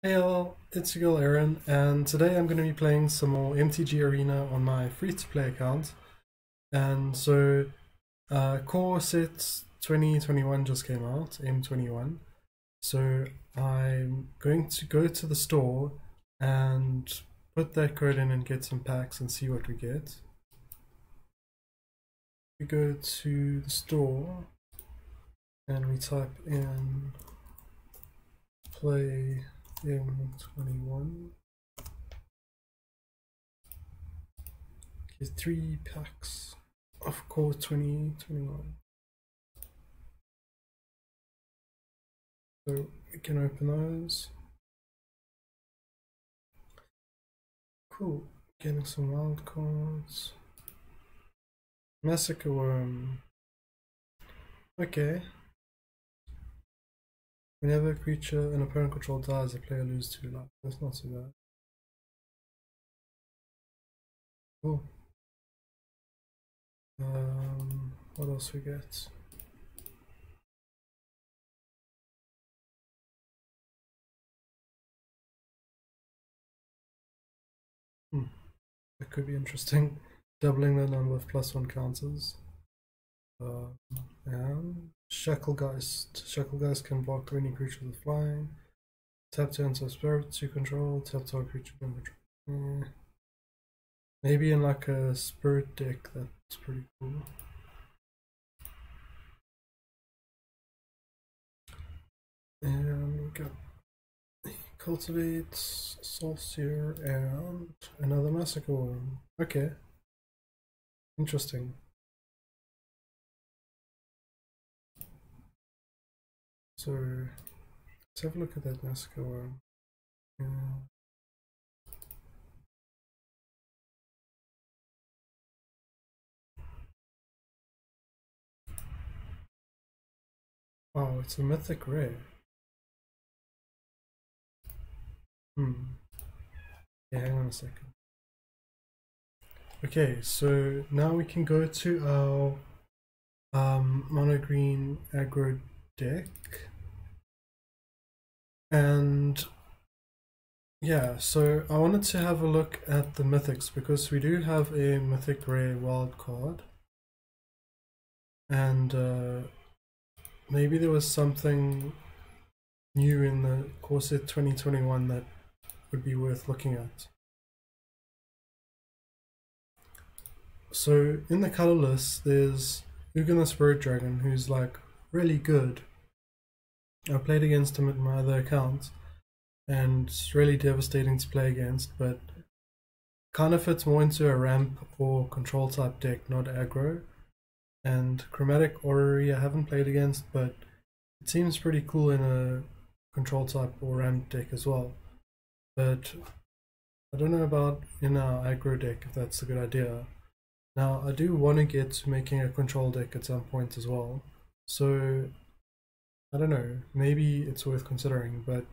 Hey all, it's your girl Erin, and today I'm going to be playing some more MTG Arena on my free-to-play account. And so, Core Set 2021 just came out, M21. So I'm going to go to the store and put that code in and get some packs and see what we get. We go to the store and we type in play M21. Here's 3 packs of Core 2021. So we can open those. Cool. Getting some wild cards. Massacre Worm. Okay. Whenever a creature an opponent control dies, the player loses 2 life. That's not so bad. Cool. What else we get? That could be interesting. Doubling the number of +1 counters. And Shacklegeist. Shacklegeist can block any creature with flying. Tap to enter spirit to control. Tap to a creature to control. Maybe in like a spirit deck, that's pretty cool. And we got Cultivate, Solstier, and another Massacre Worm. Okay. Interesting. So let's have a look at that Massacre Worm. Yeah. Oh, it's a mythic rare. Yeah, hang on a second. Okay, so now we can go to our mono green aggro deck. And yeah, so I wanted to have a look at the mythics because we do have a mythic rare wild card. And maybe there was something new in the Core Set 2021 that would be worth looking at. So in the color list, there's Ugin the Spirit Dragon, who's like really good. I played against him at my other account, and it's really devastating to play against, but kind of fits more into a ramp or control type deck, not aggro. And Chromatic Orrery I haven't played against, but it seems pretty cool in a control type or ramp deck as well. But I don't know about in our aggro deck if that's a good idea. Now I do want to get to making a control deck at some point as well, so I don't know, maybe it's worth considering, but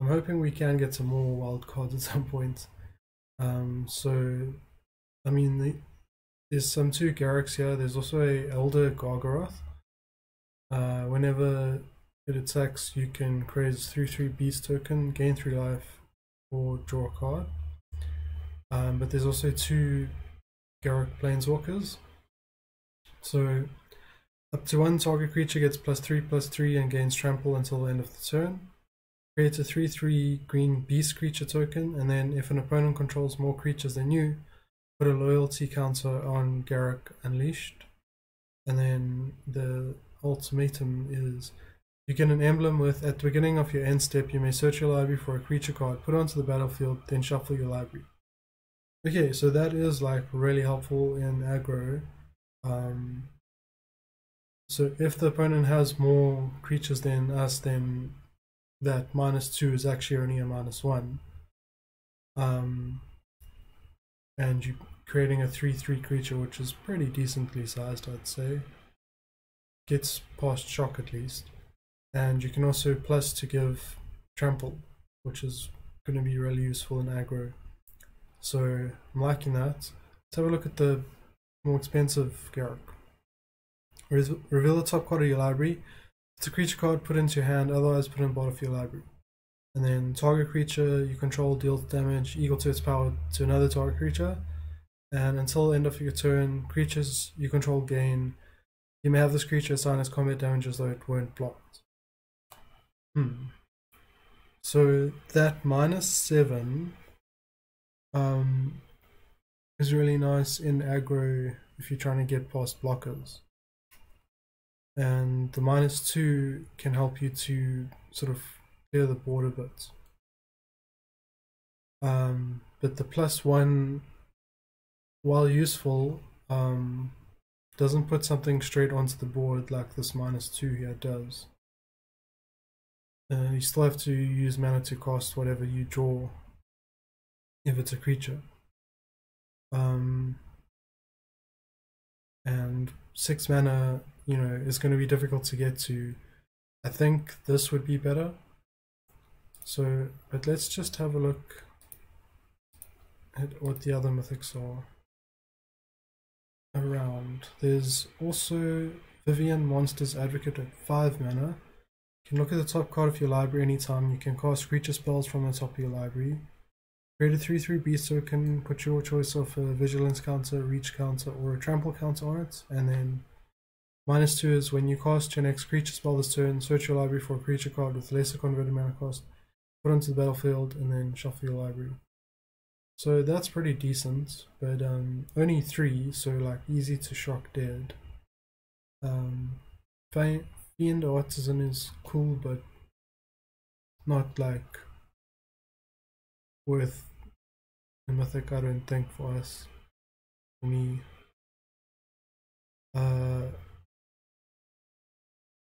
I'm hoping we can get some more wild cards at some point. So I mean, there's some 2 Garrux here. There's also a Elder Gargaroth. Whenever it attacks, you can create a 3/3 beast token, gain 3 life, or draw a card. But there's also 2 Garruk Planeswalkers. So up to 1 target creature gets +3/+3 and gains trample until the end of the turn. Create a 3/3 green beast creature token, and then if an opponent controls more creatures than you, put a loyalty counter on Garruk Unleashed. And then the ultimatum is you get an emblem with, at the beginning of your end step, you may search your library for a creature card, put it onto the battlefield, then shuffle your library. Okay, so that is like really helpful in aggro. So if the opponent has more creatures than us, then that -2 is actually only a -1. And you're creating a 3/3 creature, which is pretty decently sized, I'd say. Gets past shock at least. And you can also plus to give trample, which is going to be really useful in aggro. So I'm liking that. Let's have a look at the more expensive Garruk. Reveal the top card of your library. It's a creature card, put into your hand, otherwise put in the bottom of your library. and then target creature you control deals damage equal to its power to another target creature, and until the end of your turn, creatures you control gain. You may have this creature assign as combat damage as though it weren't blocked. So that -7 is really nice in aggro if you're trying to get past blockers. And the -2 can help you to sort of clear the board a bit. But the +1, while useful, doesn't put something straight onto the board like this -2 here does. You still have to use mana to cast whatever you draw if it's a creature. And 6 mana, you know, is going to be difficult to get to. I think this would be better. So, but let's just have a look at what the other mythics are around. There's also Vivian, Monster's Advocate at 5 mana. You can look at the top card of your library anytime. You can cast creature spells from the top of your library. Create a 3/3 beast token, put your choice of a vigilance counter, reach counter, or a trample counter on it, and then -2 is when you cast your next creature spell this turn, search your library for a creature card with lesser converted mana cost, put it onto the battlefield, and then shuffle your library. So that's pretty decent, but only 3, so like easy to shock dead. Fiend Artisan is cool, but not like worth a mythic, I don't think, for us. For me.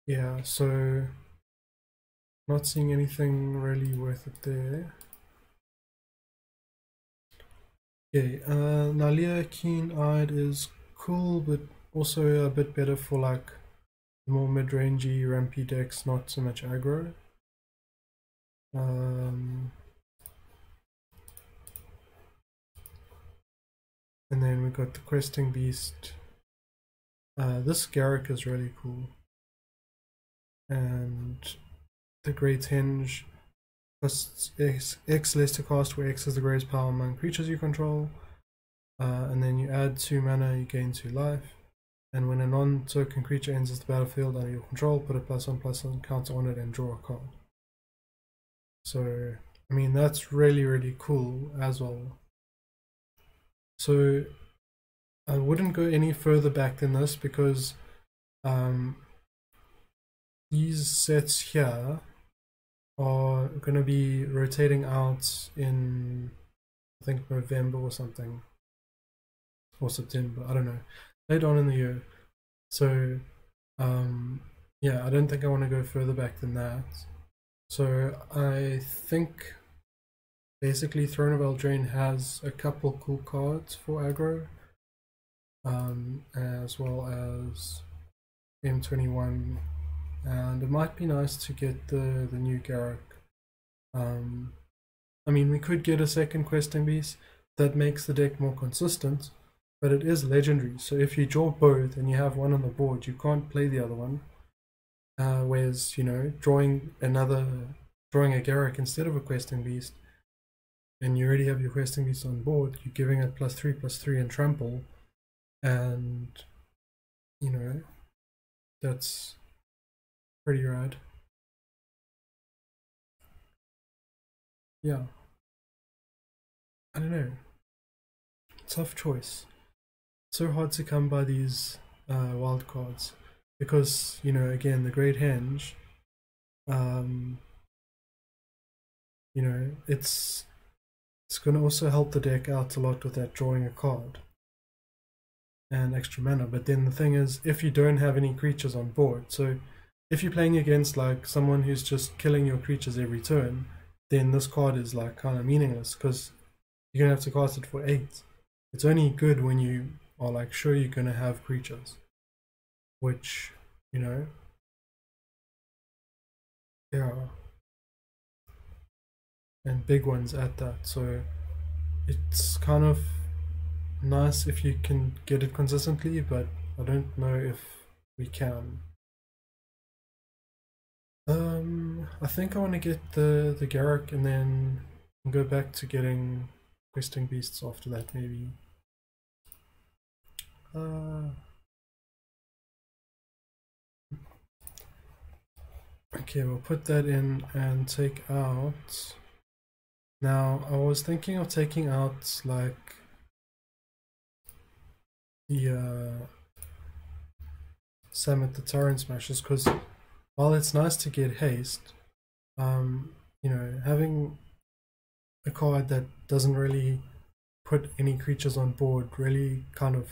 Yeah, so not seeing anything really worth it there. Okay, Nalia Keen-Eyed is cool, but also a bit better for like the more mid-rangey, rampy decks, not so much aggro. And then we got the Questing Beast. This Garrick is really cool. And the Great Hinge costs X less to cast, where X is the greatest power among creatures you control. And then you add 2 mana, you gain 2 life. And when a non-token creature enters the battlefield under your control, put a +1/+1 counter on it and draw a card. So, I mean, that's really, really cool as well. So, I wouldn't go any further back than this because these sets here are going to be rotating out in, I think, November or something, or September, I don't know, later on in the year. So yeah, I don't think I want to go further back than that. So I think basically Throne of Eldraine has a couple cool cards for aggro, as well as M21, and it might be nice to get the new Garrick. I mean, we could get a second Questing Beast that makes the deck more consistent, but it is legendary, so if you draw both and you have one on the board, you can't play the other one. Whereas, you know, drawing a Garrick instead of a Questing Beast, and you already have your Questing Beast on board, you're giving it +3/+3 and trample, and you know, that's pretty rad. Yeah, I don't know, tough choice. So hard to come by these wild cards, because, you know, again, the Great Henge, you know, it's going to also help the deck out a lot with that drawing a card and extra mana. But then the thing is, if you don't have any creatures on board, so if you're playing against like someone who's just killing your creatures every turn, then this card is like kind of meaningless because you're gonna have to cast it for 8. It's only good when you are like sure you're gonna have creatures, which, you know, yeah, and big ones at that. So it's kind of nice if you can get it consistently, but I don't know if we can. I think I want to get the Garruk and then go back to getting questing beasts after that, maybe. Okay, we'll put that in and take out. Now, I was thinking of taking out like the Summit the Tyrant Smashers, because while it's nice to get haste, you know, having a card that doesn't really put any creatures on board really kind of,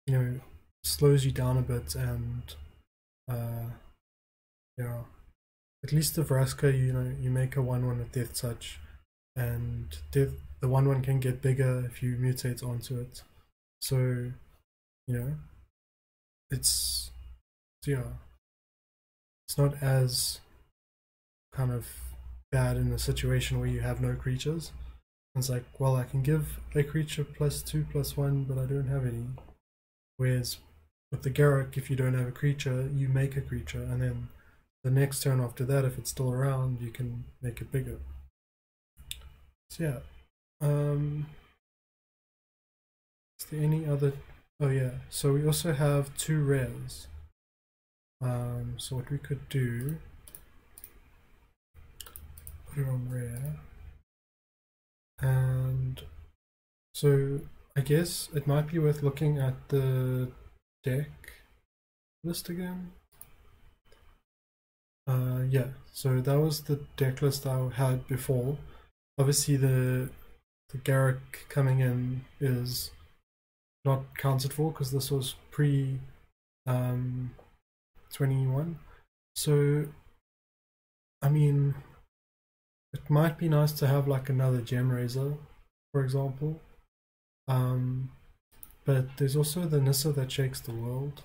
you know, slows you down a bit. And yeah, at least the Vraska, you know, you make a 1/1 with Death Touch, and the 1/1 can get bigger if you mutate onto it. So, you know, it's, yeah, it's not as kind of bad in a situation where you have no creatures. It's like, well, I can give a creature +2/+1, but I don't have any. Whereas with the Garruk, if you don't have a creature, you make a creature, and then the next turn after that, if it's still around, you can make it bigger. So yeah. Is there any other? Oh yeah. So we also have 2 rares. So what we could do, put it on rare, and so I guess it might be worth looking at the deck list again. Yeah, so that was the deck list I had before. Obviously the Garruk coming in is not counted for because this was pre 21. So I mean, it might be nice to have like another Gem Raiser, for example. But there's also the Nissa that shakes the world.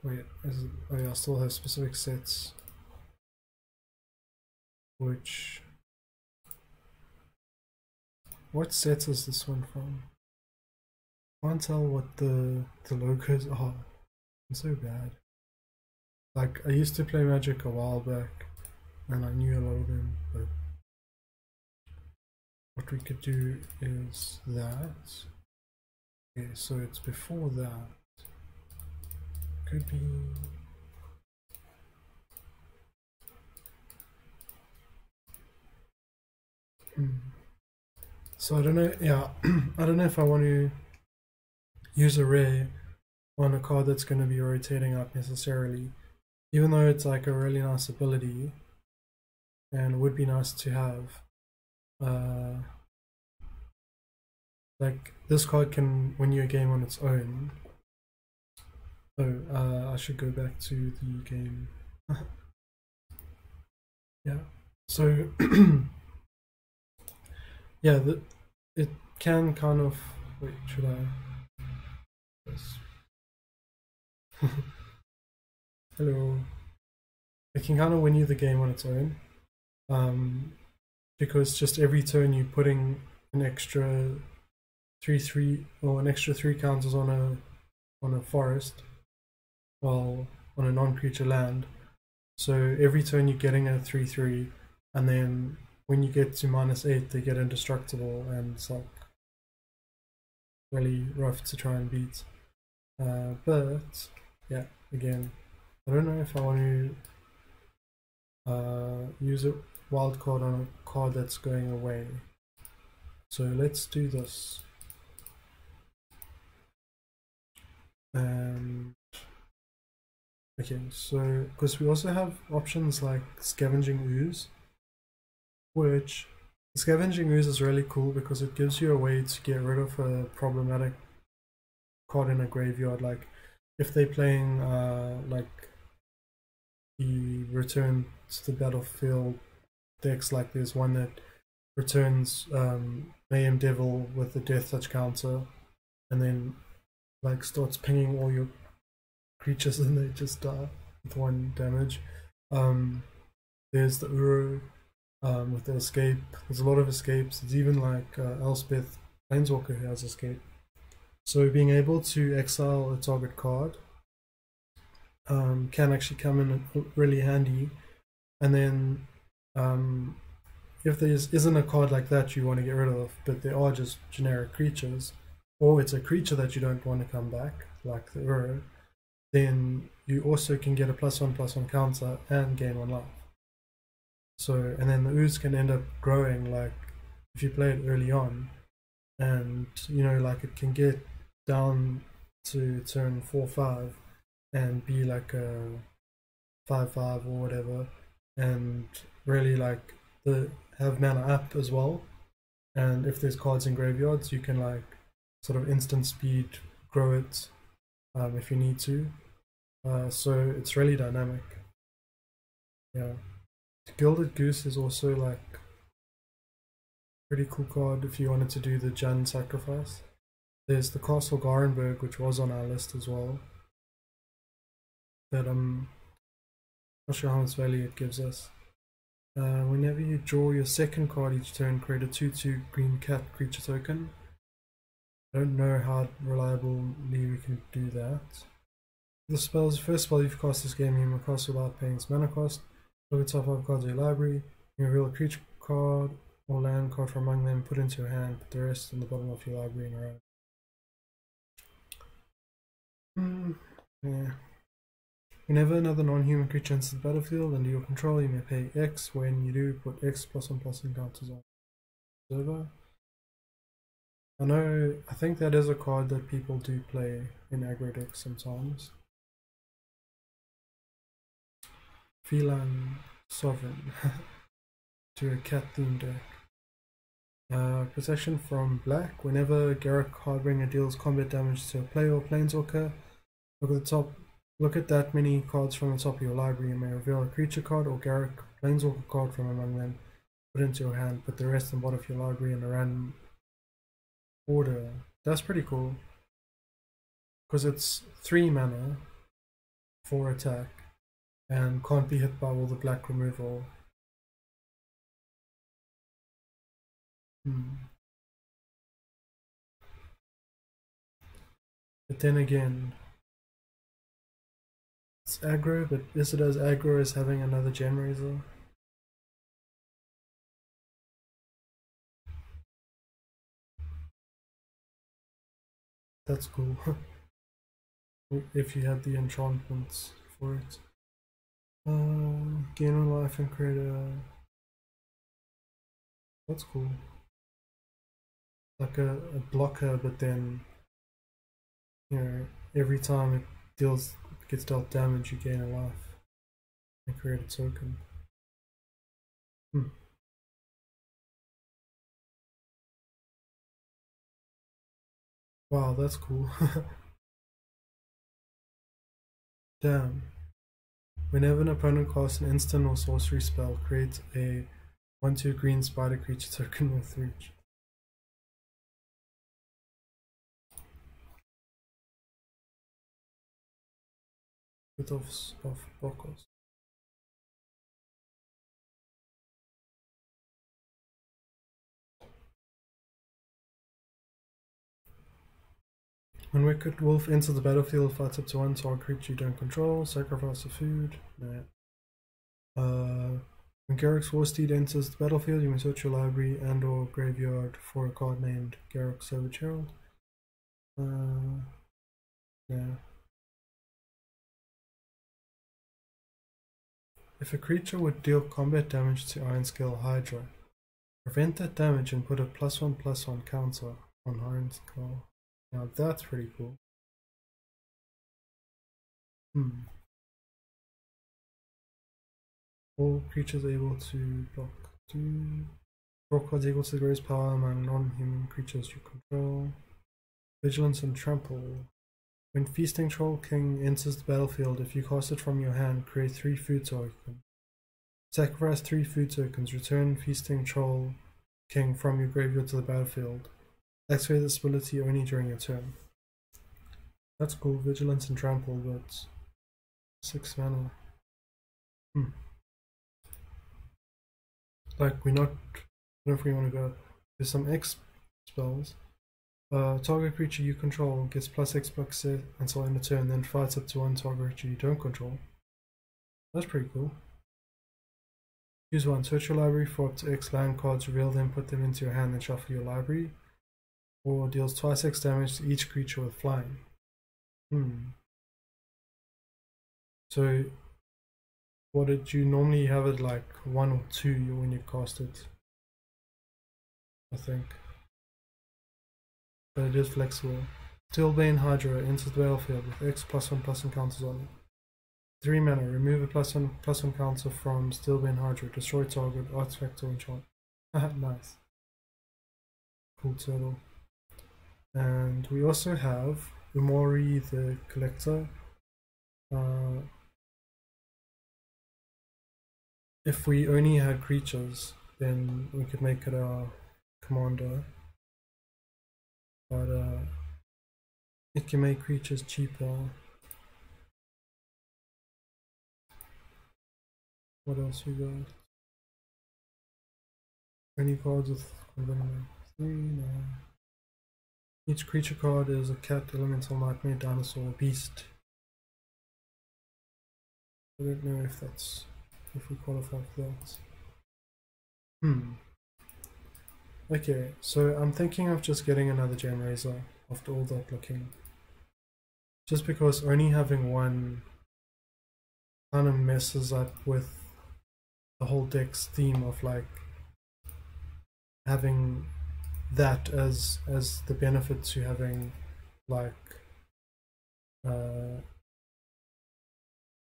Wait, oh yeah, I still have specific sets. Which, what sets is this one from? Can't tell what the logos are. I'm so bad. Like, I used to play Magic a while back, and I knew a lot of them, but what we could do is that. Okay, so it's before that. Could be. So I don't know, yeah, I don't know if I want to use a rare on a card that's going to be rotating up necessarily, even though it's like a really nice ability and would be nice to have. Like, this card can win you a game on its own. Oh, I should go back to the game. Yeah, so yeah, it can kind of, wait, should I? Yes. Hello. It can kind of win you the game on its own, because just every turn you're putting an extra 3/3 or an extra 3 counters on a forest, well, on a non-creature land. So every turn you're getting a 3/3, and then when you get to -8, they get indestructible, and it's like really rough to try and beat. But yeah, again, I don't know if I want to use a wild card on a card that's going away. So let's do this. Okay, so because we also have options like Scavenging Ooze, which Scavenging Ooze is really cool because it gives you a way to get rid of a problematic card in a graveyard. Like if they're playing like the return to the battlefield decks, like there's one that returns Mayhem Devil with the Death Touch counter, and then like starts pinging all your creatures and they just die with 1 damage. There's the Uro with the escape. There's a lot of escapes. There's even like Elspeth planeswalker who has escape. So being able to exile a target card can actually come in really handy. And then if there isn't a card like that you want to get rid of, but there are just generic creatures, or it's a creature that you don't want to come back, like the Uro, then you also can get a +1/+1 counter and gain 1 life. So, and then the ooze can end up growing, like if you play it early on, and you know, like it can get down to turn 4/5 and be like a 5/5 or whatever, and really like have mana up as well. And if there's cards in graveyards, you can like sort of instant speed grow it if you need to. So it's really dynamic. Yeah. Gilded Goose is also like pretty cool card if you wanted to do the Jund sacrifice. There's the Castle Garenberg, which was on our list as well. But I'm not sure how much value it gives us. Whenever you draw your second card each turn, create a 2/2 green cat creature token. I don't know how reliably we can do that. The spells, first spell you've cast this game, you may cast without paying its mana cost. Look at top 5 cards of your library. You reveal a creature card or land card from among them, put into your hand, put the rest in the bottom of your library in a row. Yeah. Whenever another non-human creature enters the battlefield under your control, you may pay X. When you do, put X +1/+1 counters on server. I think that is a card that people do play in aggro decks sometimes. Feline Sovereign to a cat themed deck. Protection from black. Whenever Garruk Hardbringer deals combat damage to a player or planeswalker, look at the top. Look at that many cards from the top of your library. You may reveal a creature card or Garruk planeswalker card from among them. Put it into your hand. Put the rest in the bottom of your library in a random order. That's pretty cool. Because it's 3 mana for attack and can't be hit by all the black removal. But then again, it's aggro, but is it as aggro as having another Gen Razor? That's cool. If you had the enchantments for it. Gain 1 life and create a... That's cool. Like a blocker, but then, you know, every time it gets dealt damage, you gain a life and create a token. Wow, that's cool. Damn. Whenever an opponent casts an instant or sorcery spell, create a 1/2 green spider creature token with reach. Bit of Brokos. When Wicked Wolf enters the battlefield, fights up to 1 target creature you don't control, sacrifice a food. Nah. When Garruk's Warsteed enters the battlefield, you may search your library and or graveyard for a card named Garruk Savage Herald. Yeah. If a creature would deal combat damage to Ironscale Hydra, prevent that damage and put a +1/+1 counter on Ironscale. Now that's pretty cool. All creatures able to block 2. Draw cards equal to the greatest power among non-human creatures you control. Vigilance and Trample. When Feasting Troll King enters the battlefield, if you cast it from your hand, create 3 food tokens. Sacrifice 3 food tokens. Return Feasting Troll King from your graveyard to the battlefield. Activate this ability only during your turn. That's cool. Vigilance and Trample, but 6 mana. Like, we're not. I don't know if we want to go. There's some X spells. Target creature you control gets +X until end of turn, then fights up to one target creature you don't control. That's pretty cool. Choose one. Search your library for up to X land cards, reveal them, put them into your hand, and shuffle your library. Or deals twice X damage to each creature with flying. So, what did you normally have it like 1 or 2 when you cast it? I think. But it is flexible. Steelbane Hydra enters the battlefield with X +1/+1 counters on it. 3 mana, remove a +1/+1 counter from Steelbane Hydra, destroy target, artifact or enchant. Nice. Cool turtle. And we also have Umori the Collector. If we only had creatures, then we could make it our commander. But it can make creatures cheaper. What else we got? Any cards with convertible 3? No. Each creature card is a cat, elemental, nightmare, dinosaur, beast. I don't know if we qualify for that. Okay, so I'm thinking of just getting another Gem Razor after all that looking. Just because only having one kind of messes up with the whole deck's theme of like having that as the benefit to having like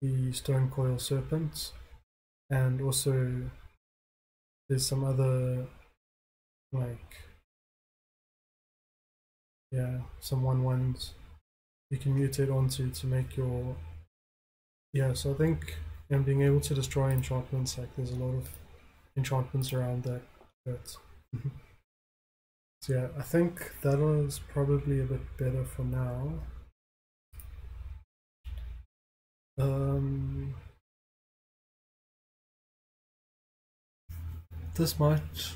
the Stone Coil Serpents, and also there's some other like some 1/1s you can mutate onto to make your so I think being able to destroy enchantments, like there's a lot of enchantments around that so yeah, I think that was probably a bit better for now. This might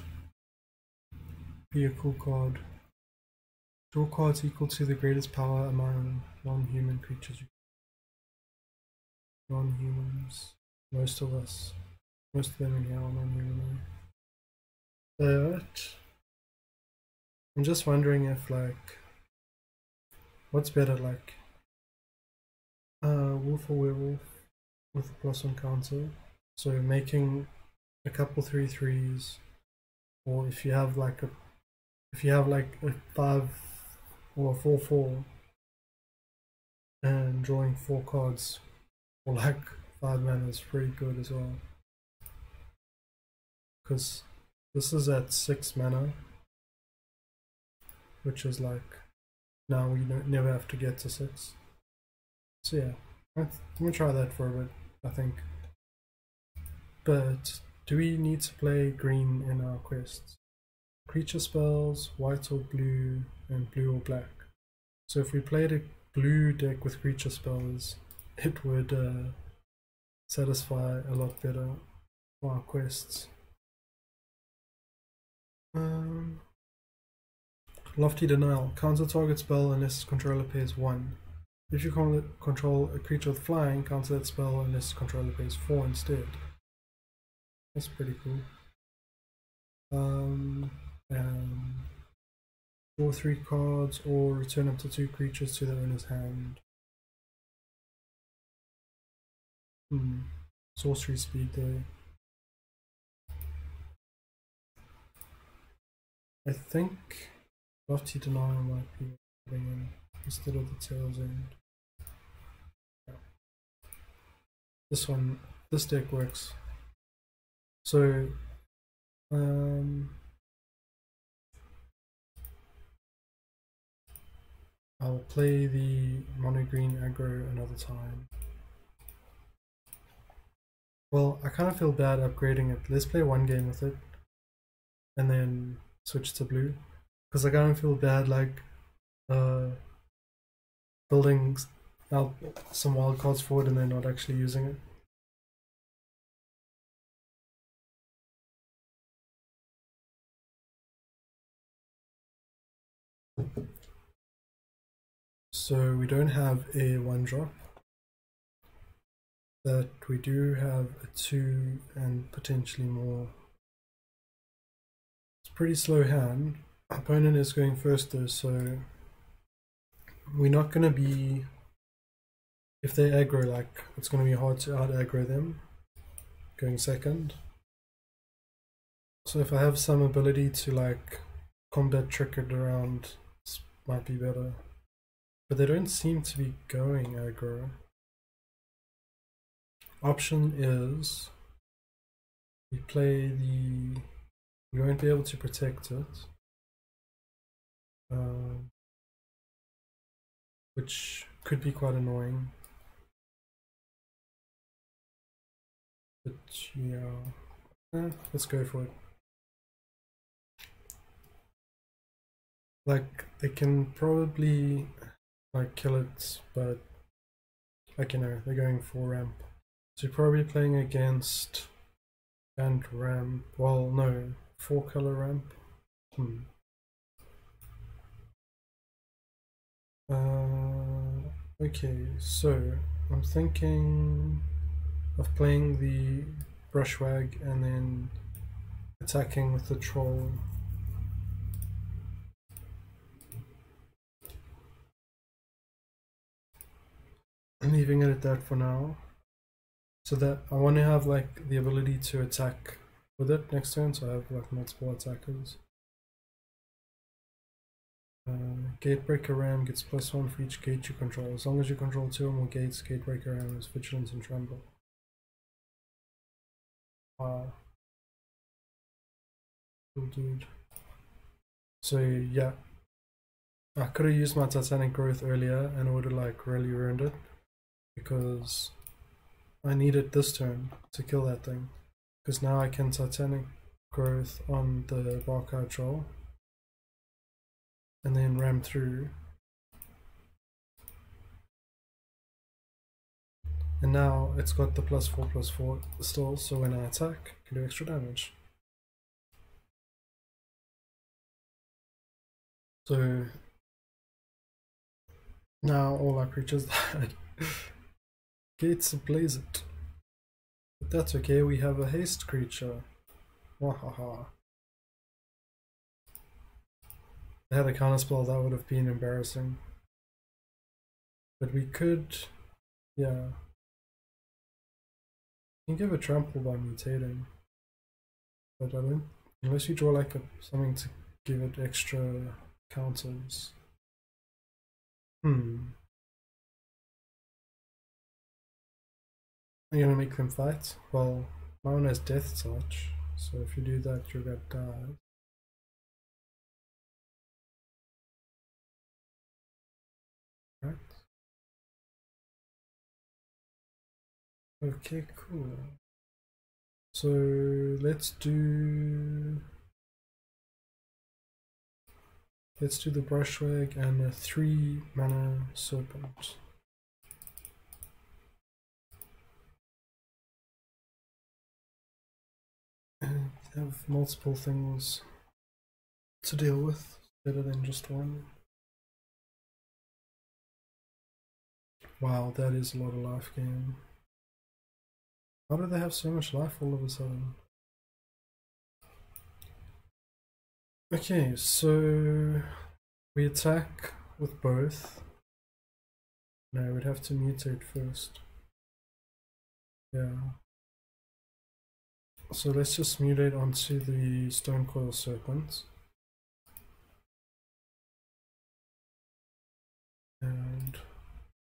be a cool card. Draw cards equal to the greatest power among non-human creatures. Non-humans. Most of them in here are non-human. But I'm just wondering if like what's better, like wolf or werewolf with a +1 counter. So making a couple 3/3s, or if you have like a 5 or a 4/4 and drawing 4 cards for like 5 mana is pretty good as well. Because this is at 6 mana, which is like now we never have to get to 6. So yeah, I'm gonna try that for a bit, I think. But do we need to play green in our quests? Creature spells, white or blue, and blue or black. So if we played a blue deck with creature spells, it would satisfy a lot better for our quests. Lofty Denial. Counter target spell unless its controller pays 1. If you control a creature with flying, counter that spell unless its controller pays 4 instead. That's pretty cool. Draw 3 cards or return up to 2 creatures to the owner's hand. Sorcery speed though. I think Lofty Denial might be putting in instead of the Tail's End. Yeah. This deck works. So I'll play the mono green aggro another time. Well, I kind of feel bad upgrading it. Let's play one game with it and then switch to blue, because I kind of feel bad like building out some wild cards for it and then not actually using it. so we don't have a 1-drop, but we do have a 2 and potentially more. It's a pretty slow hand. Opponent is going first though, so we're not going to be, if they aggro, like, it's going to be hard to out aggro them going second. So if I have some ability to like combat trick it around, this might be better. But they don't seem to be going aggro. Option is we play the, we won't be able to protect it, which could be quite annoying. But yeah, let's go for it. Like, they can probably like kill it, but like, you know, they're going for ramp. So you're probably playing against and ramp. Well, no, 4-color ramp. Okay, so I'm thinking of playing the brushwag and then attacking with the troll. I'm leaving it at that for now, so that I want to have like the ability to attack with it next turn, so I have like multiple attackers. Gatebreaker Ram gets +1 for each gate you control. As long as you control 2 or more gates, Gatebreaker Ram is vigilant and tremble. Wow. Cool dude. So yeah, I could have used my Titanic Growth earlier and it would have like really ruined it, because I needed this turn to kill that thing, because now I can Titanic Growth on the Barcard Troll and then ram through, and now it's got the +4/+4 still, so when I attack I can do extra damage. So now all our creatures died. Gates ablaze it. But that's okay, we have a haste creature. Wahaha. If I had a counterspell, that would have been embarrassing. But we could, yeah. You can give a trample by mutating. But I don't, unless you draw like something to give it extra counters. I'm gonna make them fight. Well, my one has Death Touch, so if you do that, you'll get died. Right. Okay, cool. So let's do the Brushwag and a 3-mana Serpent. And have multiple things to deal with, better than just one. Wow, that is a lot of life gain. How do they have so much life all of a sudden? Okay, so we attack with both. No, we'd have to mutate first. Yeah. So let's just mutate onto the Stonecoil Serpent. And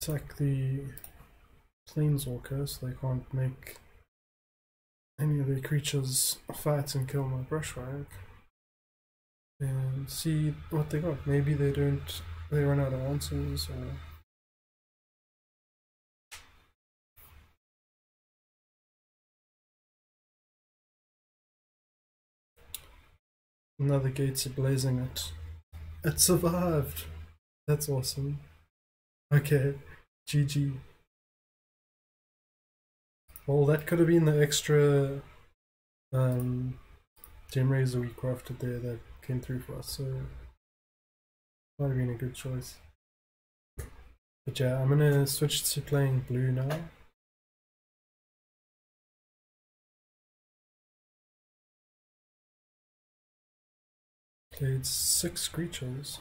attack the Planeswalker so they can't make any of their creatures fight and kill my Brushwag. And see what they got. Maybe they run out of answers, or another Gates Ablazing it. It survived! That's awesome. Okay, GG. Well, that could have been the extra Gem Razor we crafted there that came through for us, so might have been a good choice. But yeah, I'm gonna switch to playing blue now. Played 6 creatures.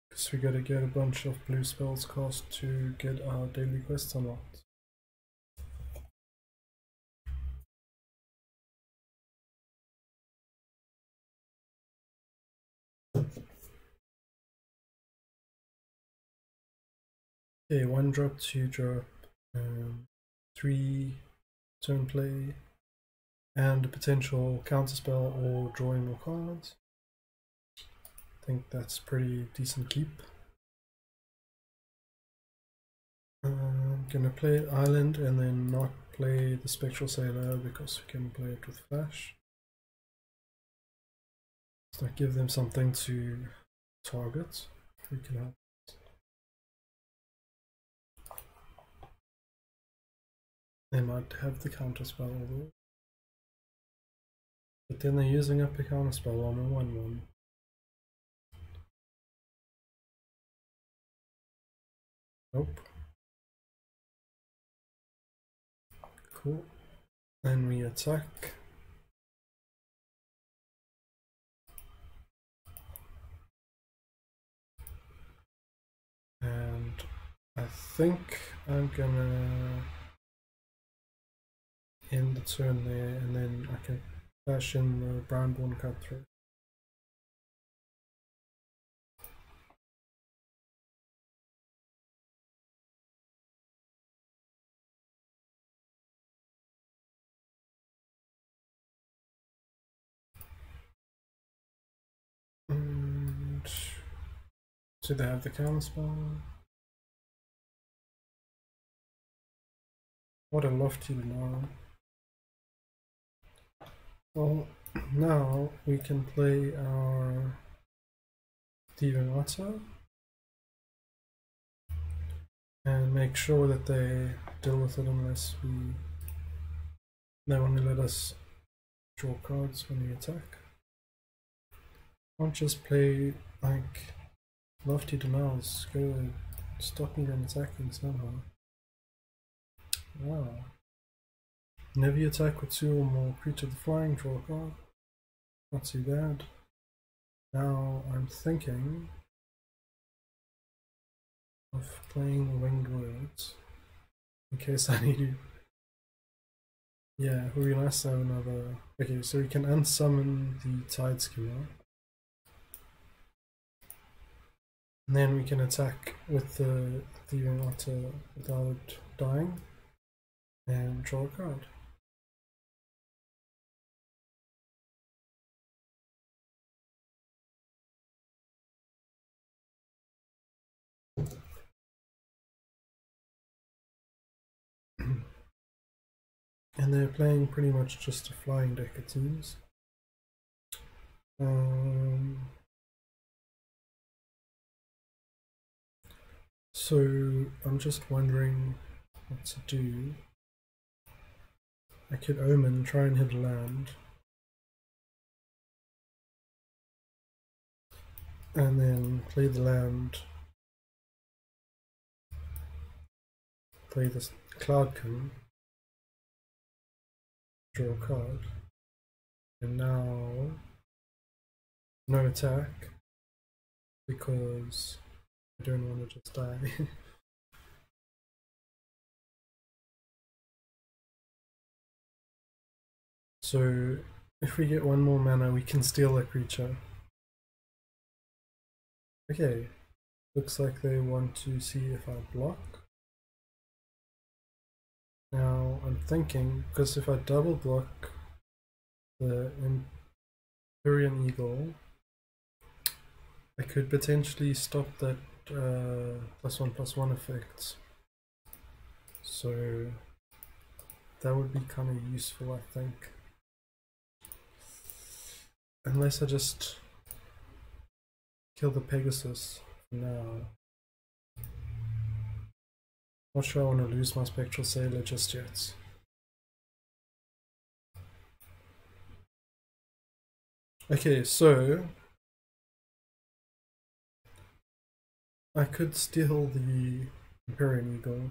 Because we gotta get a bunch of blue spells cast to get our daily quests unlocked. Okay, 1 drop, 2 drop, 3 turn play, and a potential counterspell or drawing more cards. I think that's pretty decent keep. I'm gonna play Island and then not play the Spectral Sailor because we can play it with Flash. So give them something to target. We can help. They might have the counterspell although. But then they're using up a counterspell on a 1/1. Nope. Cool. Then we attack. And I think I'm gonna end the turn there and then I can flash in the Brownborn Cutthroat. And so they have the counterspell. What a lofty denial. Well, now we can play our Thieving Otter and make sure that they deal with it unless they want to let us draw cards when we attack. Can't just play like lofty denials, go stop me from attacking somehow. Wow. Whenever you attack with 2 or more creature the flying, draw a card. Not too bad. Now I'm thinking of playing Winged Words in case I need to. Yeah, it would be nice to have another. Okay, so we can unsummon the Tide Skimmer. And then we can attack with the Thieving Otter without dying and draw a card. And they're playing pretty much just a flying deck, it seems. So I'm just wondering what to do. I could Omen, try and hit a land. And then play the land. Play this Cloudcomb. Draw a card. And now no attack because I don't want to just die. So if we get 1 more mana we can steal a creature. Okay, looks like they want to see if I block. Now I'm thinking, because if I double block the Empyrean Eagle, I could potentially stop that +1/+1 effect. So that would be kind of useful, I think. Unless I just kill the Pegasus for now. Not sure I want to lose my Spectral Sailor just yet. Okay, so I could steal the Empyrean Eagle.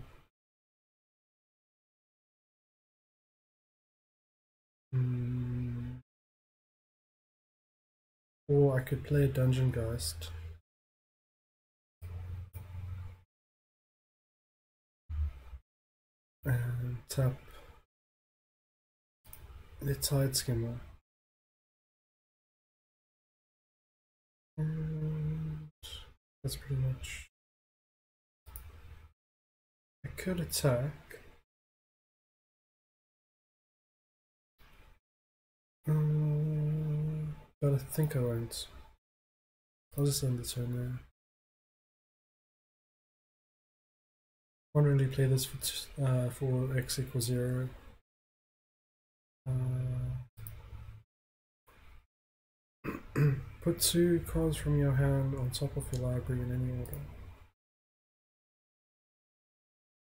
Or I could play a Dungeon Geist. And tap the Tide Skimmer. And that's pretty much. I could attack. But I think I won't. I'll just end the turn there. Can't really play this for x equals 0. Put 2 cards from your hand on top of your library in any order.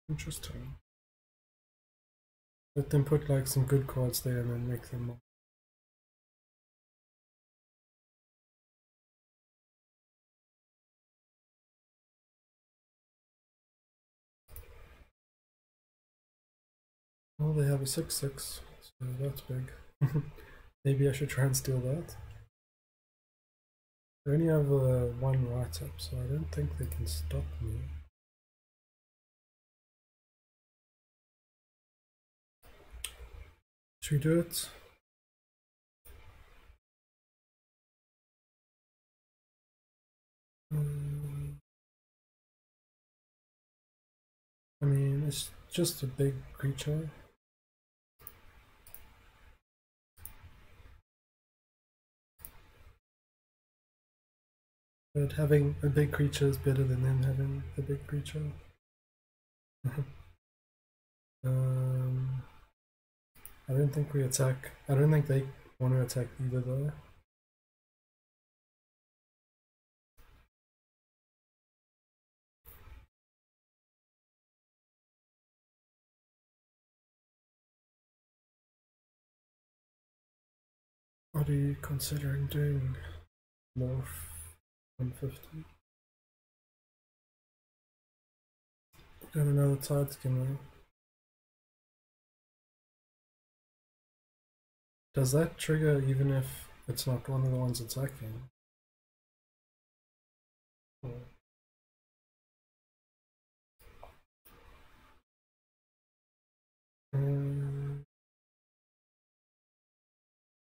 Interesting. Let them put like some good cards there and then make them more. Well, they have a 6/6, so that's big. Maybe I should try and steal that. They only have one write-up, so I don't think they can stop me. Should we do it? I mean, it's just a big creature. But having a big creature is better than them having the big creature. I don't think we attack. I don't think they want to attack either though. What are you considering doing? Morph 150? Got another Tide Skimmer. Does that trigger even if it's not one of the ones attacking?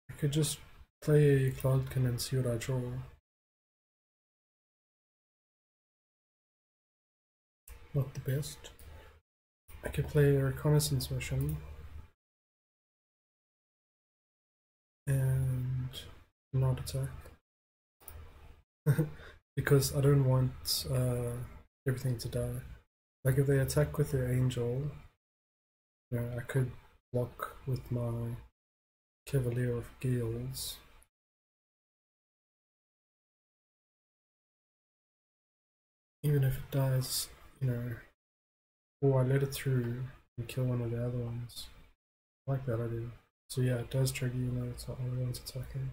I could just play a Cloudkin and see what I draw. Not the best. I could play a Reconnaissance Mission and not attack. Because I don't want everything to die. Like if they attack with their Angel, you know, I could block with my Cavalier of Gales. Even if it dies, you know, or I let it through and kill one of the other ones. I like that idea. So yeah, it does trigger, you know, it's not one of the ones attacking.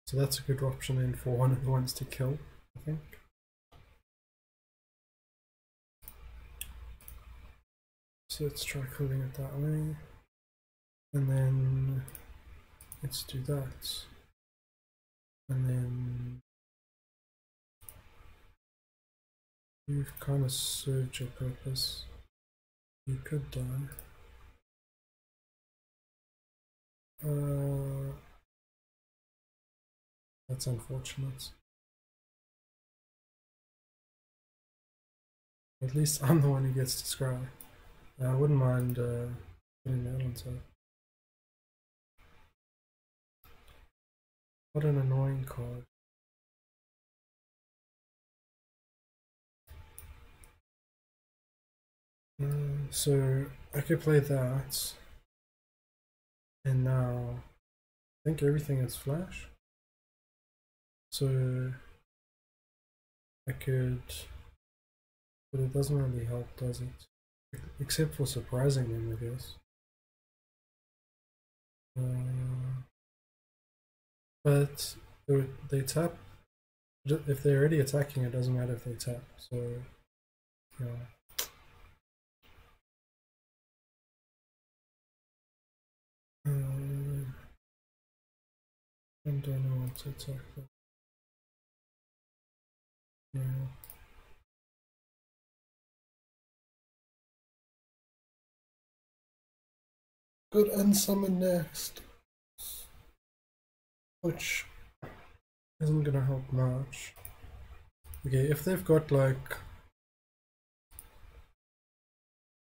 So that's a good option then for one of the ones to kill, I think. So let's try killing it that way. And then let's do that. And then you've kind of served your purpose. You could die. That's unfortunate. At least I'm the one who gets to scry. I wouldn't mind putting that on top. What an annoying card. So I could play that, and now I think everything is flash. So I could, but it doesn't really help, does it? Except for surprising them, I guess. But they tap if they're already attacking, it doesn't matter if they tap. So, yeah. I don't know what to attack them. Yeah. Good end summon next, which isn't gonna help much. Okay, if they've got like,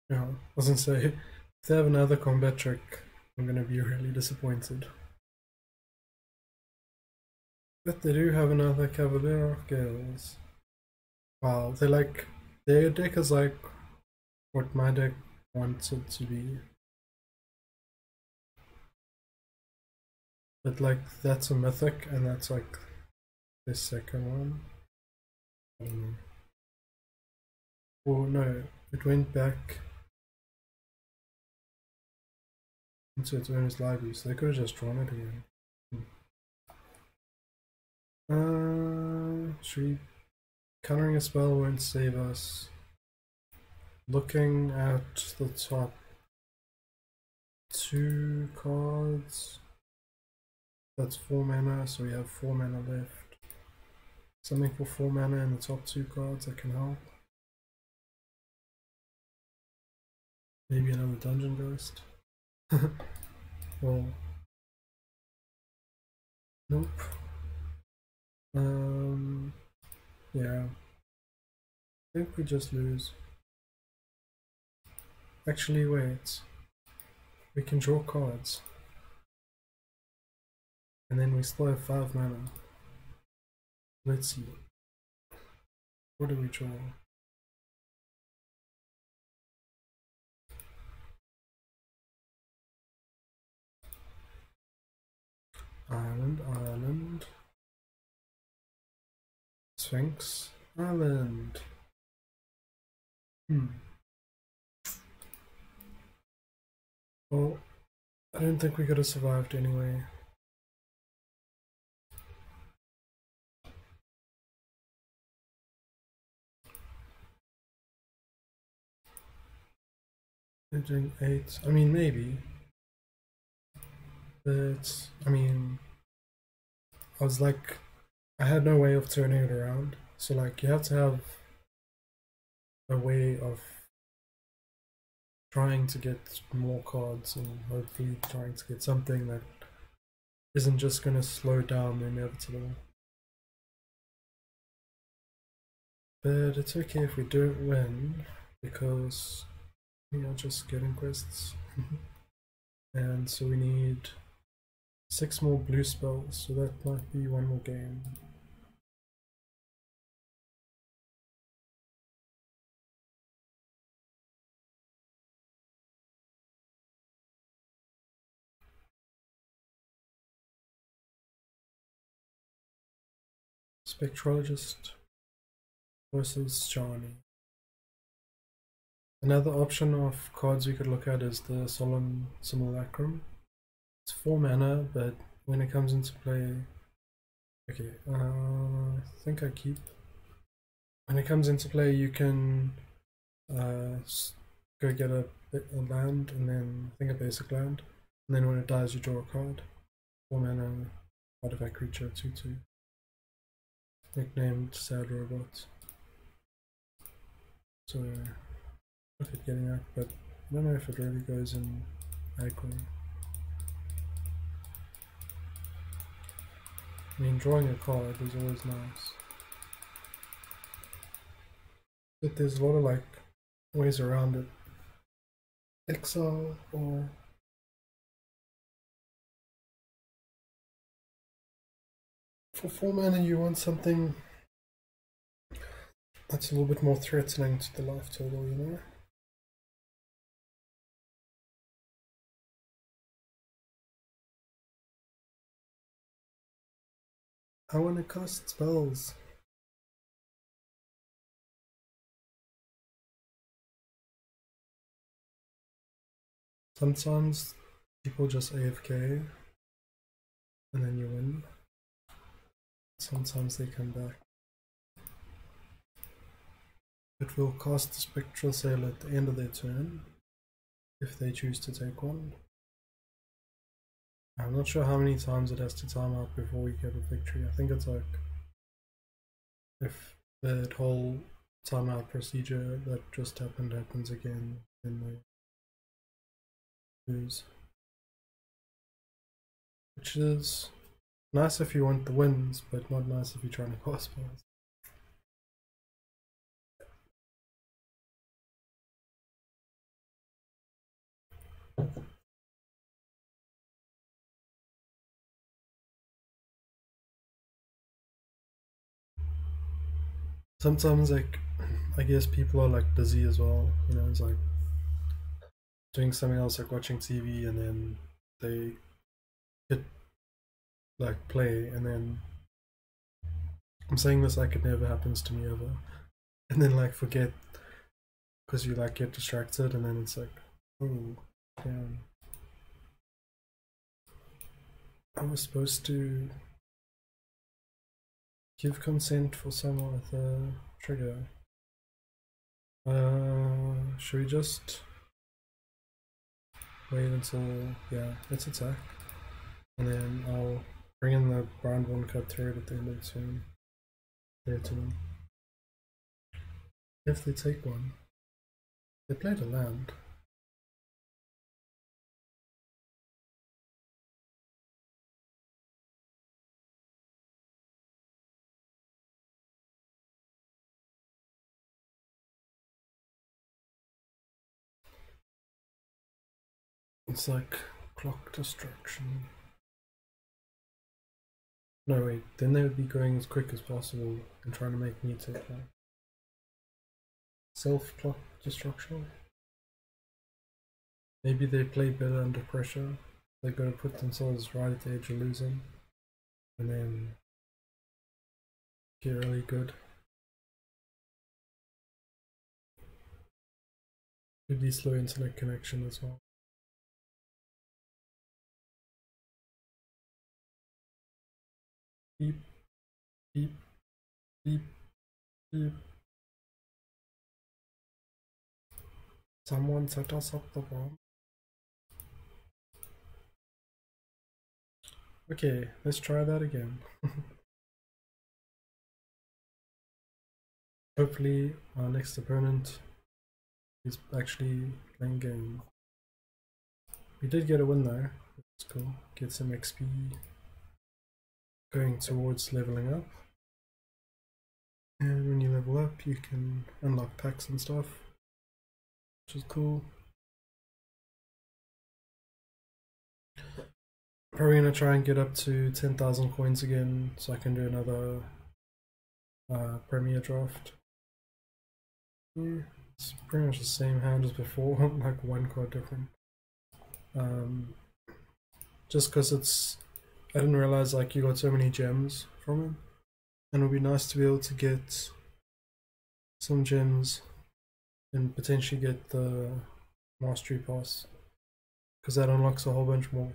yeah, I was gonna say, if they have another combat trick, I'm gonna be really disappointed. But they do have another Cavalier of Gales. Wow, they like, their deck is like what my deck wants it to be. But like, that's a mythic, and that's like the second one. I don't know. Oh no, it went back into its owner's library, so they could have just drawn it again. Should we... Countering a spell won't save us. Looking at the top 2 cards. That's 4 mana, so we have 4 mana left. Something for 4 mana in the top 2 cards that can help. Maybe another Dungeon Ghost. Well, nope. Yeah. I think we just lose. Actually, wait. We can draw cards. And then we still have 5 mana. Let's see. What do we draw? Island. Sphinx, Island. Well, I don't think we could have survived anyway. They're doing 8. I mean, maybe. But, I mean, I was like, I had no way of turning it around. So, like, you have to have a way of trying to get more cards and hopefully trying to get something that isn't just going to slow down the inevitable. But it's okay if we don't win, because we are just getting quests. And so we need 6 more blue spells, so that might be 1 more game. Spectrologist versus Johnny. Another option of cards we could look at is the Solemn Simulacrum. It's 4 mana, but when it comes into play... Okay, I think I keep... When it comes into play, you can go get a land, and then I think a basic land. And then when it dies, you draw a card. 4 mana, artifact creature, 2/2. Nicknamed Sad Robot. So, look at getting that, but I don't know if it really goes in aggro. I mean, drawing a card is always nice. But there's a lot of like ways around it. Exile or for 4 mana you want something that's a little bit more threatening to the life total, you know? I want to cast spells. Sometimes people just AFK and then you win. Sometimes they come back. It will cast the Spectral Sail at the end of their turn, if they choose to take one. I'm not sure how many times it has to time out before we get a victory. I think it's like, if that whole timeout procedure that just happened happens again, then they lose. Which is nice if you want the wins, but not nice if you're trying to pass pass. Sometimes, like, I guess people are like busy as well, you know, it's like doing something else, like watching TV, and then they hit like play, and then I'm saying this like it never happens to me ever, and then like forget because you like get distracted, and then it's like, oh damn, I was supposed to give consent for someone with a trigger. Should we just wait until, yeah, let's attack, and then I'll bring in the round 1 cut through at the end of the turn. Their turn. If they take one, they played a land. It's like clock destruction. No, wait, then they would be going as quick as possible and trying to make me take one. Self-clock destruction? Maybe they play better under pressure. They're going to put themselves right at the edge of losing and then get really good. Could be slow internet connection as well. Beep, beep, beep, beep. Someone set us up the bomb. Okay, let's try that again. Hopefully our next opponent is actually playing game. We did get a win though, that's cool. Get some XP going towards leveling up. And when you level up you can unlock packs and stuff, which is cool. Probably gonna try and get up to 10,000 coins again so I can do another Premier draft. Yeah, it's pretty much the same hand as before, like one card different. Just because I didn't realize like you got so many gems from it, and it would be nice to be able to get some gems and potentially get the mastery pass, because that unlocks a whole bunch more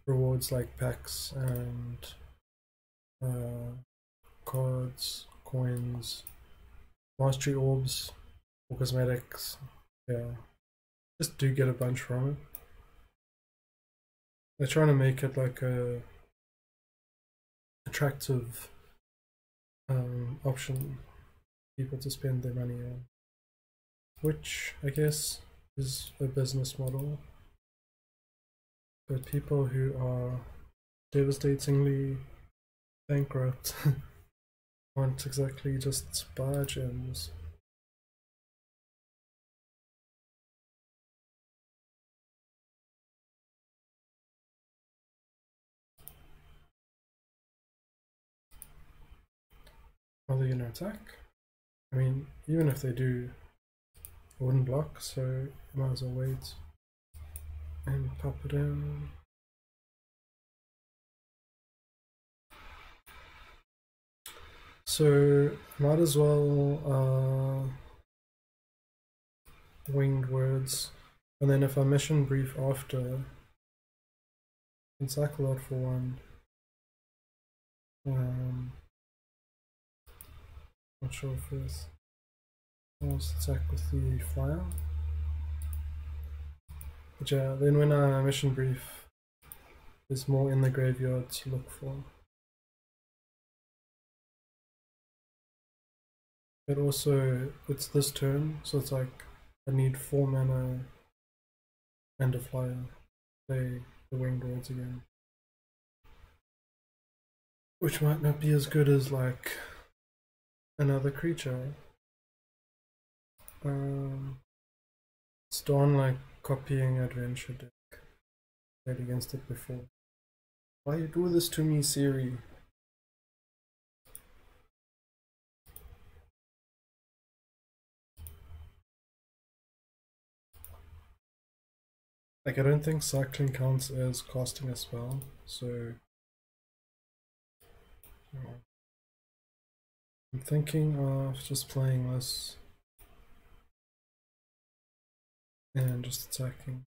rewards like packs and cards, coins, mastery orbs, or cosmetics. Yeah, just do get a bunch from it. They're trying to make it like a attractive option for people to spend their money on, which I guess is a business model. But people who are devastatingly bankrupt aren't exactly just buy gems. Are they gonna attack? I mean, even if they do, I wouldn't block, so I might as well wait and pop it in. So might as well winged words, and then if I mission brief after, I can cycle out for one. Not sure if it's almost attack with the flyer. But yeah, then when I mission brief, there's more in the graveyard to look for. But also, it's this turn, so it's like I need 4 mana and a flyer to play the Winged Lords again. Which might not be as good as like another creature. It's done like copying Adventure deck. Played against it before. Why you do this to me, Siri? Like, I don't think cycling counts as casting a spell, so I'm thinking of just playing this and just attacking.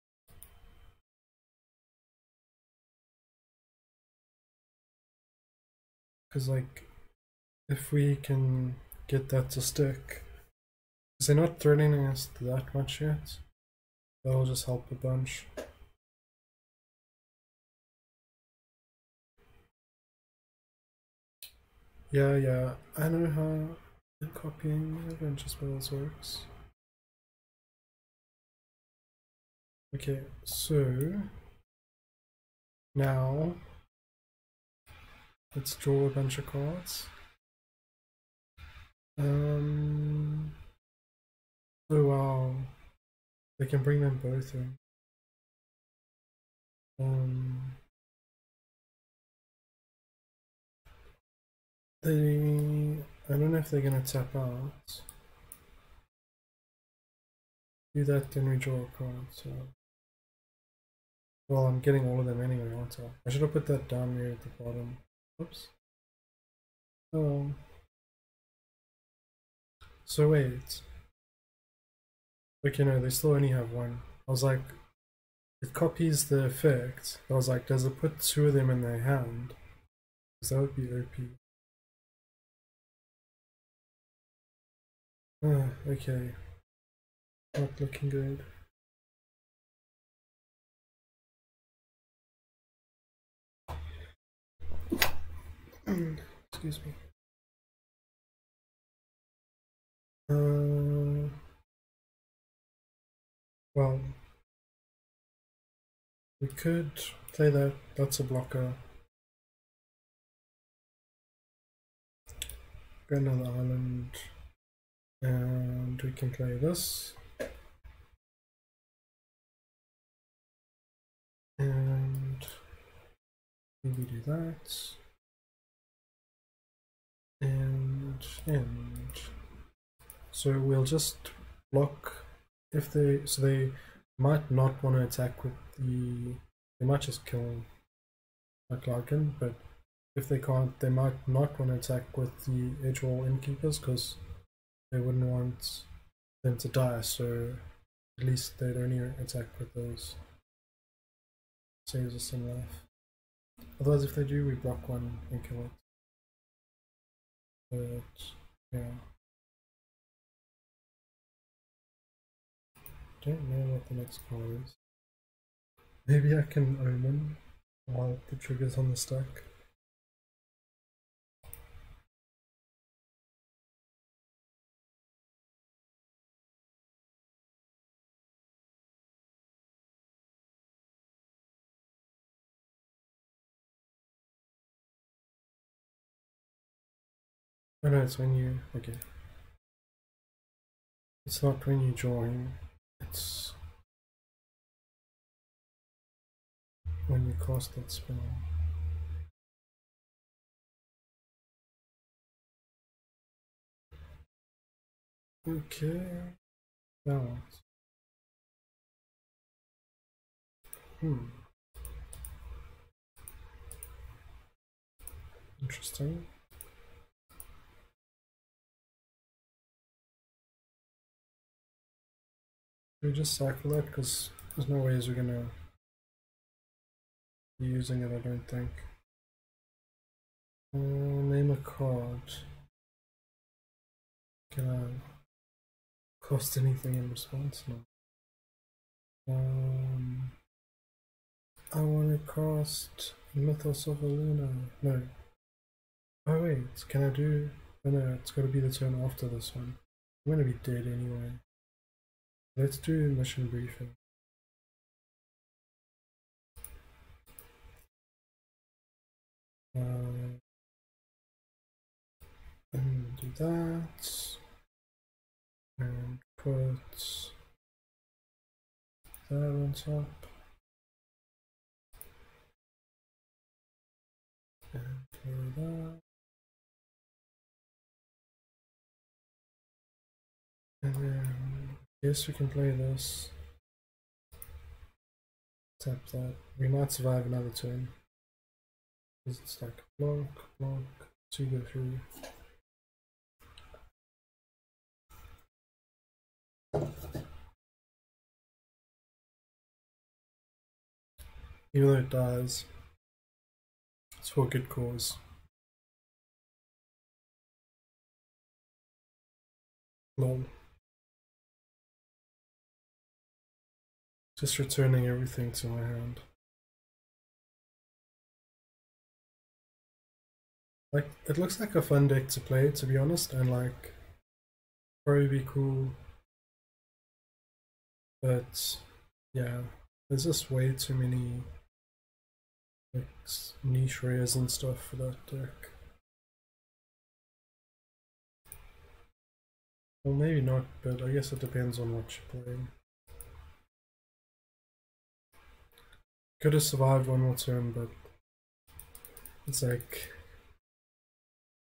Because like, if we can get that to stick, because they're not threatening us that much yet, that'll just help a bunch. Yeah, I know how copying adventure spells works. Okay, so now let's draw a bunch of cards. Oh wow, they can bring them both in. I don't know if they're gonna tap out. Do that, then we draw a card. So, well, I'm getting all of them anyway, aren't I? I should have put that down here at the bottom. Oops. Oh. So wait. Okay, no, they still only have one. I was like, it copies the effect. I was like, does it put 2 of them in their hand? Because that would be OP. Okay. Not looking good. Excuse me. Well, we could play that. That's a blocker. Go another island. And we can play this. And maybe do that. And so we'll just block if they, so they might not want to attack with the, they might just kill McLarkin, but if they can't, they might not want to attack with the edge wall innkeepers because they wouldn't want them to die, so at least they'd only attack with those. Saves us some life. Otherwise, if they do, we block one and kill it. But yeah, don't know what the next card is. Maybe I can omen while the trigger's on the stack. Oh no, it's when you, okay. It's not when you join, it's when you cast that spell. Okay, now interesting. We just cycle that because there's no ways we're gonna be using it, I don't think. Name a card. Can I cost anything in response? No. I want to cast Mythos of Luna. No. Oh wait, can I do? Oh no, it's got to be the turn after this one. I'm gonna be dead anyway. Let's do mission briefing. And do that. And put that on top. And play that. And then I guess we can play this. Tap that. We might survive another turn. Because it's like block, block, 2 go through. Even though it dies, it's for a good cause. Lol. Just returning everything to my hand. Like, it looks like a fun deck to play, to be honest, and like, probably be cool. But yeah, there's just way too many like niche rares and stuff for that deck. Well, maybe not, but I guess it depends on what you're playing. Could have survived one more turn, but it's like,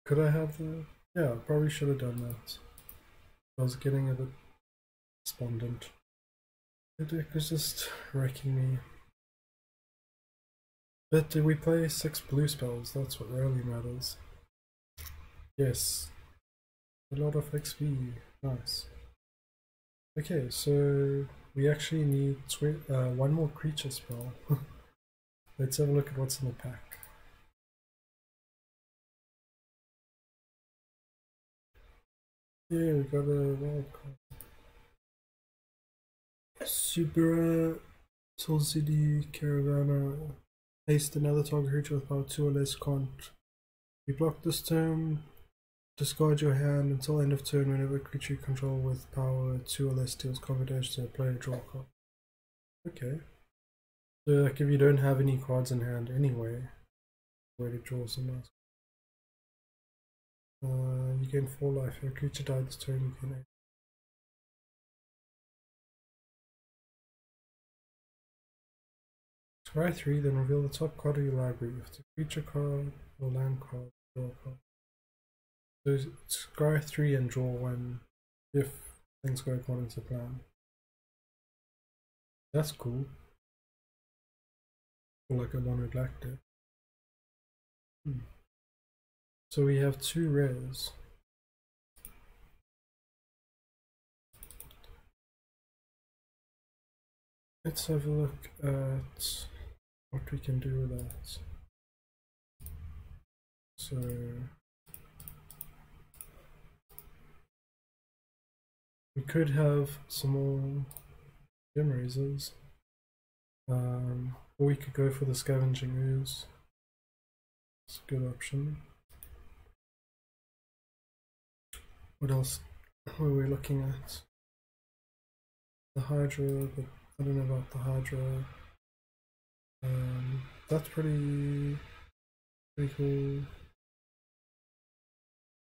could I have the? Yeah, probably should have done that. I was getting a bit despondent. The deck was just wrecking me. But did we play 6 blue spells? That's what really matters. Yes. A lot of XP. Nice. Okay, so we actually need one more creature spell. Let's have a look at what's in the pack. Yeah, we got a wild card. Subura, Tulsidi, Caravana. Haste another target creature with power 2 or less can't. You block this turn, discard your hand until end of turn whenever a creature you control with power 2 or less deals combat damage to a player, draw a card. Okay. So like if you don't have any cards in hand anyway, already draw some nice. You gain 4 life. If a creature died this turn, you can scry 3, then reveal the top card of your library. If it's a creature card or land card, draw a card. So scry 3 and draw 1 if things go according to plan. That's cool. Or like a mono black deck. So we have 2 rares. Let's have a look at what we can do with that. So we could have some more gem razors, or we could go for the scavenging ooze. It's a good option. What else were we looking at? The Hydra, but I don't know about the Hydra. That's pretty cool.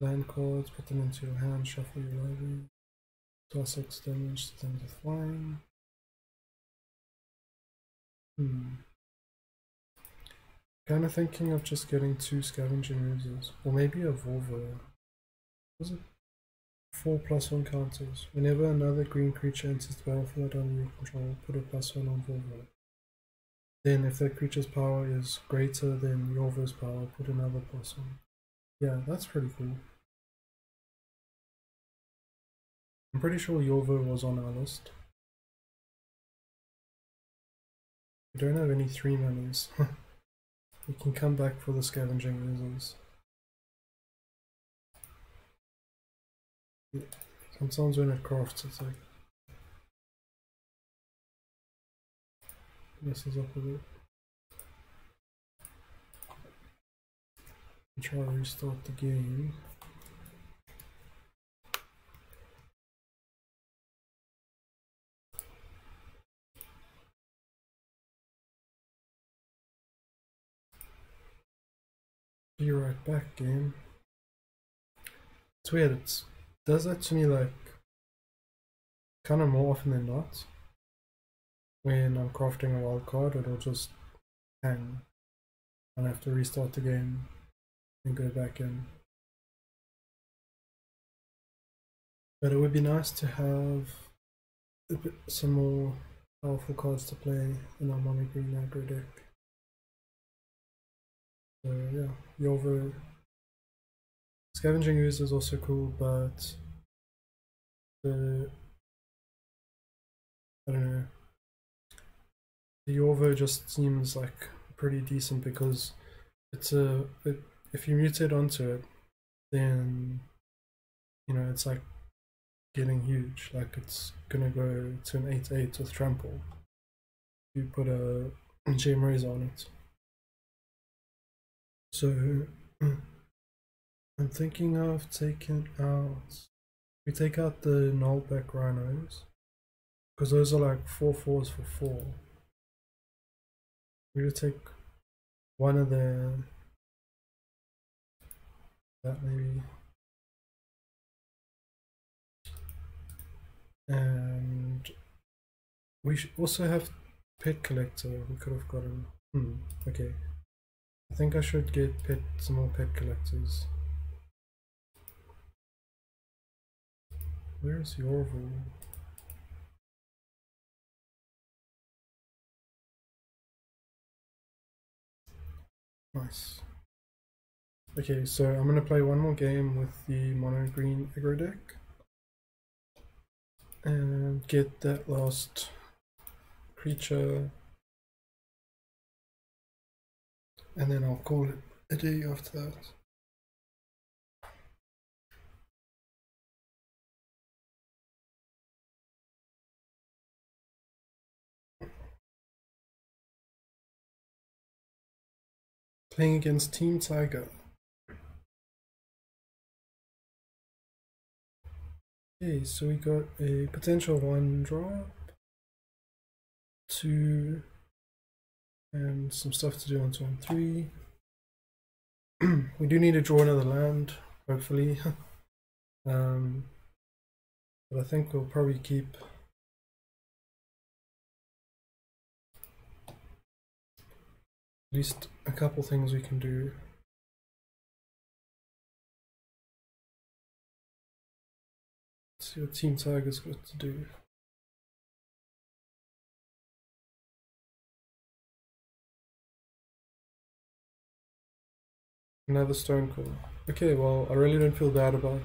Land cards, put them into your hand, shuffle your library. Plus 6 damage to things with flying. Kind of thinking of just getting 2 scavenging oozes, or maybe a Volvo. Was it 4+1 counters? Whenever another green creature enters the battlefield under your control, put a +1 on Volvo. Then if that creature's power is greater than Yorvo's power, put another +1. Yeah, that's pretty cool. I'm pretty sure Yorvo was on our list. We don't have any 3 manas. We can come back for the scavenging oozes. Sometimes when it crafts, it's like messes up a bit. Try to restart the game. Be right back, game. It's weird, it does that to me like kind of more often than not. When I'm crafting a wild card, it'll just hang and I have to restart the game and go back in. But it would be nice to have some more powerful cards to play in our mono green aggro deck. So yeah, Yovo. Scavenging Ooze is also cool, but I don't know. The Yovo just seems like pretty decent because if you mutate onto it, then you know it's like getting huge. Like it's gonna go to an 8/8 with trample. You put a gem raise on it. So I'm thinking of taking out. We take out the nullback rhinos because those are like 4/4s for 4. We're gonna take one of that maybe, and we should also have pet collector. We could have gotten. Okay. I think I should get some more pet collectors. Where's Yorville? Nice. Okay, so I'm gonna play one more game with the mono green aggro deck and get that last creature, and then I'll call it a day after that. Playing against Team Tiger. Okay, so we got a potential 1 drop, 2, and some stuff to do on turn 3. We do need to draw another land, hopefully. But I think we'll probably keep at least a couple things we can do. Let's see what Team Tiger's got to do. Another Stone Core. Okay, well, I really don't feel bad about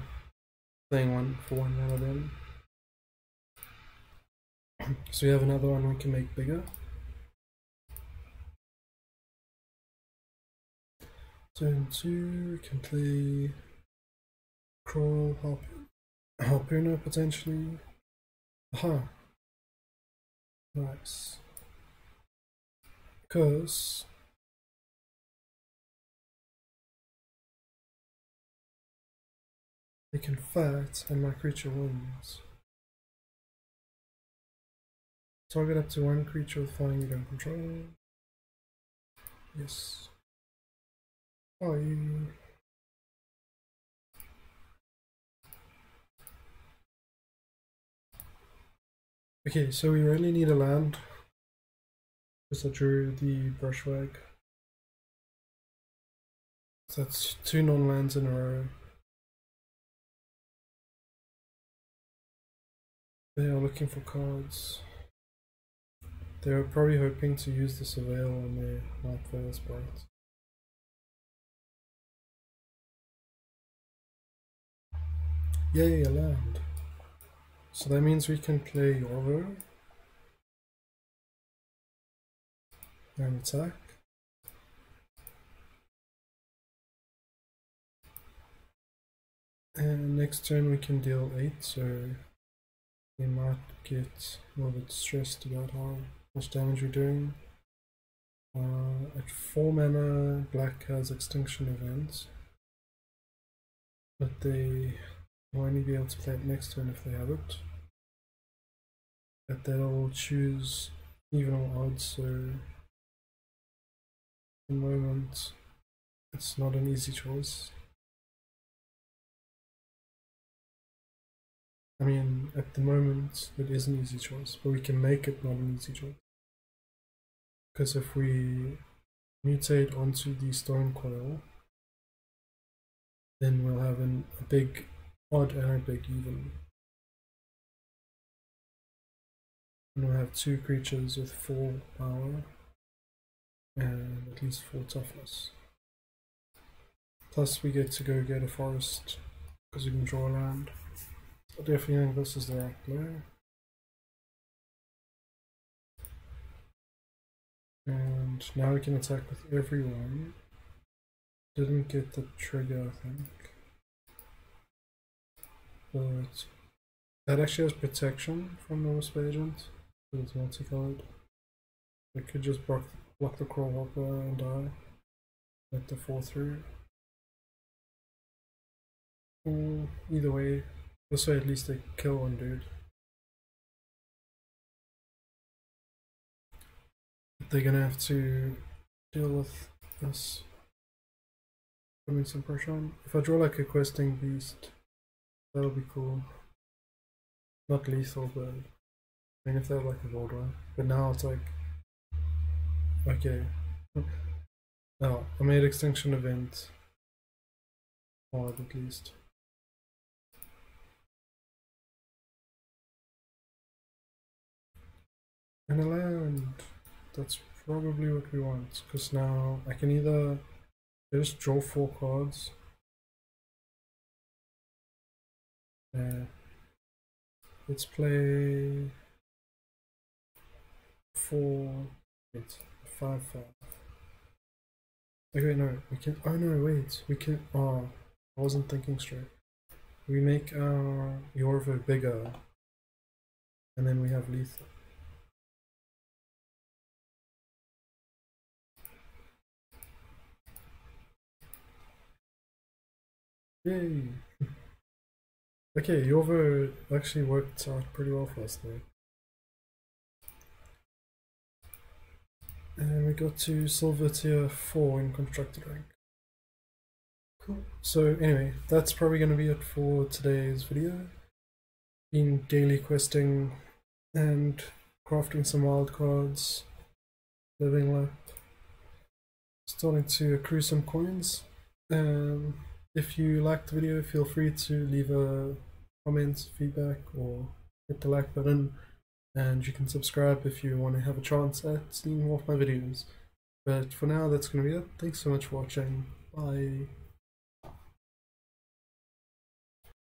playing 1 for 1 mana then. So we have another one we can make bigger. Turn 2, we can play Crawl, Harpooner potentially. Aha. Nice. Because they can fight and my creature wins. Target up to 1 creature with flying you don't control. Yes. Bye. Okay, so we really need a land because I drew the Brushwag. So that's 2 non-lands in a row. They are looking for cards. They were probably hoping to use the Surveil on their Night Veil Sprite. Yay, a land. So that means we can play Yorvo and attack. And next turn we can deal 8, so we might get a little bit stressed about how much damage we're doing. At 4 mana, black has extinction events, but they will only be able to play it next turn if they have it. But they'll choose even or odd, so at the moment it's not an easy choice. I mean, at the moment it is an easy choice, but we can make it not an easy choice. Because if we mutate onto the stone coil, then we'll have a big odd and a big even. And we'll have 2 creatures with 4 power and at least 4 toughness. Plus we get to go get a forest because we can draw a land. I definitely think this is the right play. And now we can attack with everyone. Didn't get the trigger, I think. But that actually has protection from the Wisp Agent. But it's multicolored. I could just block the Crawl Hopper and die. Let the 4 through. Or either way, this way at least they kill one dude. They're gonna have to deal with this putting some pressure on. If I draw like a questing beast, that'll be cool. Not lethal, but I mean if they have like a gold one. But now it's like, okay. Oh, I made extinction event hard at least. And a land. That's probably what we want, because now I can either just draw 4 cards. Let's play 4, 5, 5. Okay, no, we can, oh no, wait, we can, oh, I wasn't thinking straight. We make our Yorvo bigger, and then we have lethal. Yay! Okay, Yorvo actually worked out pretty well for us there. And we got to silver tier 4 in constructed rank. Cool. So anyway, that's probably going to be it for today's video. Been daily questing and crafting some wild cards, living up, starting to accrue some coins. If you liked the video, feel free to leave a comment, feedback, or hit the like button, and you can subscribe if you want to have a chance at seeing more of my videos. But for now, that's going to be it. Thanks so much for watching. Bye.